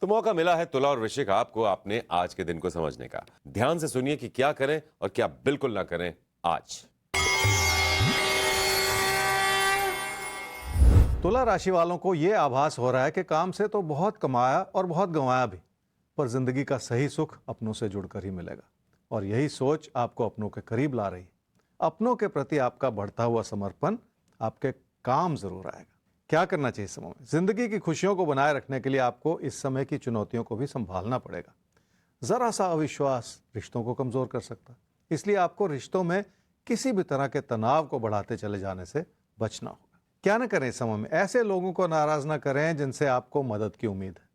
तो मौका मिला है तुला और वृश्चिक आपको आपने आज के दिन को समझने का। ध्यान से सुनिए कि क्या करें और क्या बिल्कुल ना करें आज। तुला राशि वालों को यह आभास हो रहा है कि काम से तो बहुत कमाया और बहुत गंवाया भी, पर जिंदगी का सही सुख अपनों से जुड़कर ही मिलेगा। और यही सोच आपको अपनों के करीब ला रही है। अपनों के प्रति आपका बढ़ता हुआ समर्पण आपके काम जरूर आएगा। क्या करना चाहिए समय में? जिंदगी की खुशियों को बनाए रखने के लिए आपको इस समय की चुनौतियों को भी संभालना पड़ेगा। जरा सा अविश्वास रिश्तों को कमजोर कर सकता है, इसलिए आपको रिश्तों में किसी भी तरह के तनाव को बढ़ाते चले जाने से बचना होगा। क्या न करें इस समय में? ऐसे लोगों को नाराज ना करें जिनसे आपको मदद की उम्मीद है।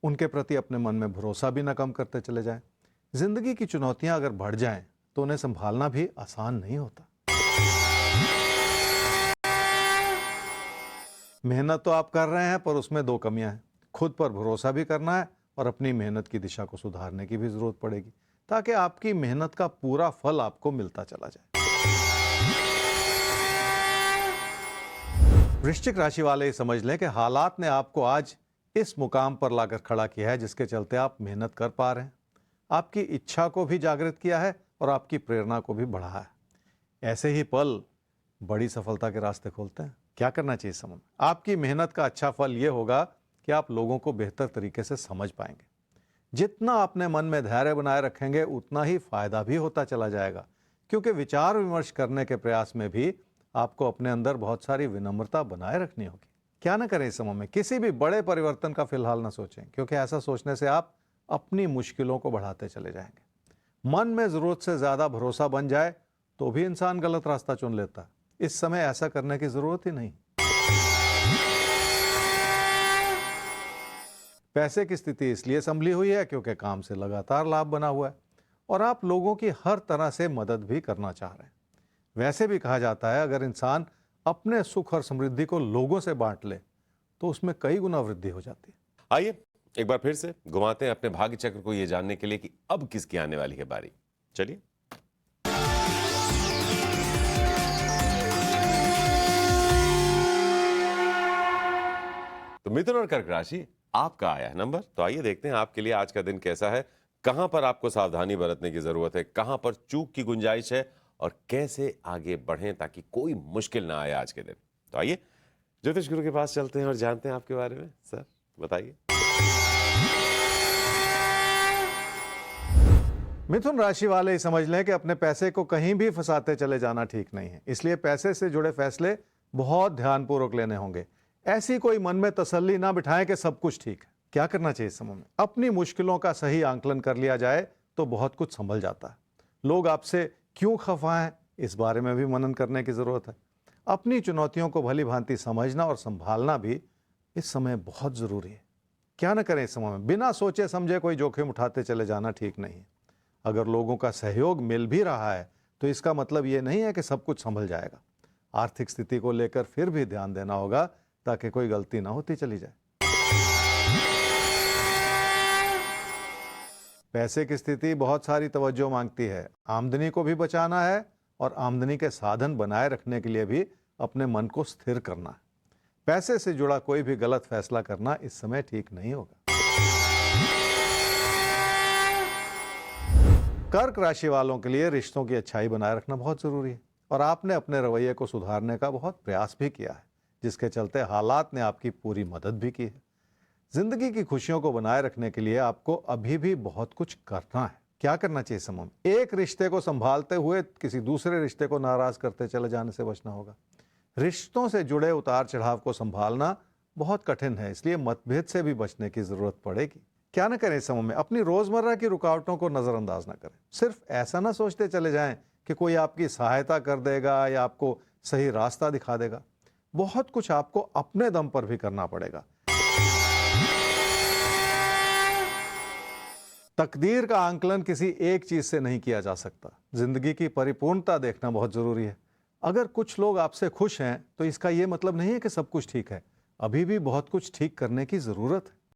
उनके प्रति अपने मन में भरोसा भी ना कम करते चले जाएं। जिंदगी की चुनौतियां अगर बढ़ जाएं तो उन्हें संभालना भी आसान नहीं होता। मेहनत तो आप कर रहे हैं, पर उसमें दो कमियां हैं। खुद पर भरोसा भी करना है और अपनी मेहनत की दिशा को सुधारने की भी जरूरत पड़ेगी, ताकि आपकी मेहनत का पूरा फल आपको मिलता चला जाए। वृश्चिक राशि वाले समझ लें कि हालात ने आपको आज इस मुकाम पर लाकर खड़ा किया है जिसके चलते आप मेहनत कर पा रहे हैं। आपकी इच्छा को भी जागृत किया है और आपकी प्रेरणा को भी बढ़ाया है। ऐसे ही पल बड़ी सफलता के रास्ते खोलते हैं। क्या करना चाहिए समय में? आपकी मेहनत का अच्छा फल यह होगा कि आप लोगों को बेहतर तरीके से समझ पाएंगे। जितना अपने मन में धैर्य बनाए रखेंगे उतना ही फायदा भी होता चला जाएगा, क्योंकि विचार विमर्श करने के प्रयास में भी आपको अपने अंदर बहुत सारी विनम्रता बनाए रखनी होगी। क्या ना करें इस समय में? किसी भी बड़े परिवर्तन का फिलहाल ना सोचें, क्योंकि ऐसा सोचने से आप अपनी मुश्किलों को बढ़ाते चले जाएंगे। मन में जरूरत से ज्यादा भरोसा बन जाए तो भी इंसान गलत रास्ता चुन लेता है। इस समय ऐसा करने की जरूरत ही नहीं। पैसे की स्थिति इसलिए संभली हुई है क्योंकि काम से लगातार लाभ बना हुआ है और आप लोगों की हर तरह से मदद भी करना चाह रहे हैं। वैसे भी कहा जाता है, अगर इंसान अपने सुख और समृद्धि को लोगों से बांट ले तो उसमें कई गुना वृद्धि हो जाती है। आइए एक बार फिर से घुमाते हैं अपने भाग्य चक्र को, यह जानने के लिए कि अब किसकी आने वाली है बारी। चलिए। तो मिथुन और कर्क राशि आपका आया है नंबर। तो आइए देखते हैं आपके लिए आज का दिन कैसा है, कहां पर आपको सावधानी बरतने की जरूरत है, कहां पर चूक की गुंजाइश है और कैसे आगे बढ़ें ताकि कोई मुश्किल ना आए आज के दिन। तो आइए ज्योतिष गुरु के पास चलते हैं और जानते हैं आपके बारे में। सर बताइए। मिथुन राशि वाले समझ लें कि अपने पैसे को कहीं भी फंसाते चले जाना ठीक नहीं है, इसलिए पैसे से जुड़े फैसले बहुत ध्यानपूर्वक लेने होंगे। ऐसी कोई मन में तसल्ली ना बिठाएं कि सब कुछ ठीक है। क्या करना चाहिए इस समय में? अपनी मुश्किलों का सही आंकलन कर लिया जाए तो बहुत कुछ संभल जाता है। लोग आपसे क्यों खफा हैं, इस बारे में भी मनन करने की जरूरत है। अपनी चुनौतियों को भली भांति समझना और संभालना भी इस समय बहुत जरूरी है। क्या न करें इस समय में? बिना सोचे समझे कोई जोखिम उठाते चले जाना ठीक नहीं है। अगर लोगों का सहयोग मिल भी रहा है तो इसका मतलब ये नहीं है कि सब कुछ संभल जाएगा। आर्थिक स्थिति को लेकर फिर भी ध्यान देना होगा ताकि कोई गलती ना होती चली जाए। पैसे की स्थिति बहुत सारी तवज्जो मांगती है। आमदनी को भी बचाना है और आमदनी के साधन बनाए रखने के लिए भी अपने मन को स्थिर करना है। पैसे से जुड़ा कोई भी गलत फैसला करना इस समय ठीक नहीं होगा। कर्क राशि वालों के लिए रिश्तों की अच्छाई बनाए रखना बहुत जरूरी है और आपने अपने रवैये को सुधारने का बहुत प्रयास भी किया है, जिसके चलते हालात ने आपकी पूरी मदद भी की है। जिंदगी की खुशियों को बनाए रखने के लिए आपको अभी भी बहुत कुछ करना है। क्या करना चाहिए समय में? एक रिश्ते को संभालते हुए किसी दूसरे रिश्ते को नाराज करते चले जाने से बचना होगा। रिश्तों से जुड़े उतार चढ़ाव को संभालना बहुत कठिन है, इसलिए मतभेद से भी बचने की जरूरत पड़ेगी। क्या न करें इस समय में? अपनी रोजमर्रा की रुकावटों को नजरअंदाज ना करें। सिर्फ ऐसा ना सोचते चले जाएं कि कोई आपकी सहायता कर देगा या आपको सही रास्ता दिखा देगा। बहुत कुछ आपको अपने दम पर भी करना पड़ेगा। तकदीर का आंकलन किसी एक चीज से नहीं किया जा सकता। जिंदगी की परिपूर्णता देखना बहुत जरूरी है। अगर कुछ लोग आपसे खुश हैं तो इसका यह मतलब नहीं है कि सब कुछ ठीक है। अभी भी बहुत कुछ ठीक करने की जरूरत है।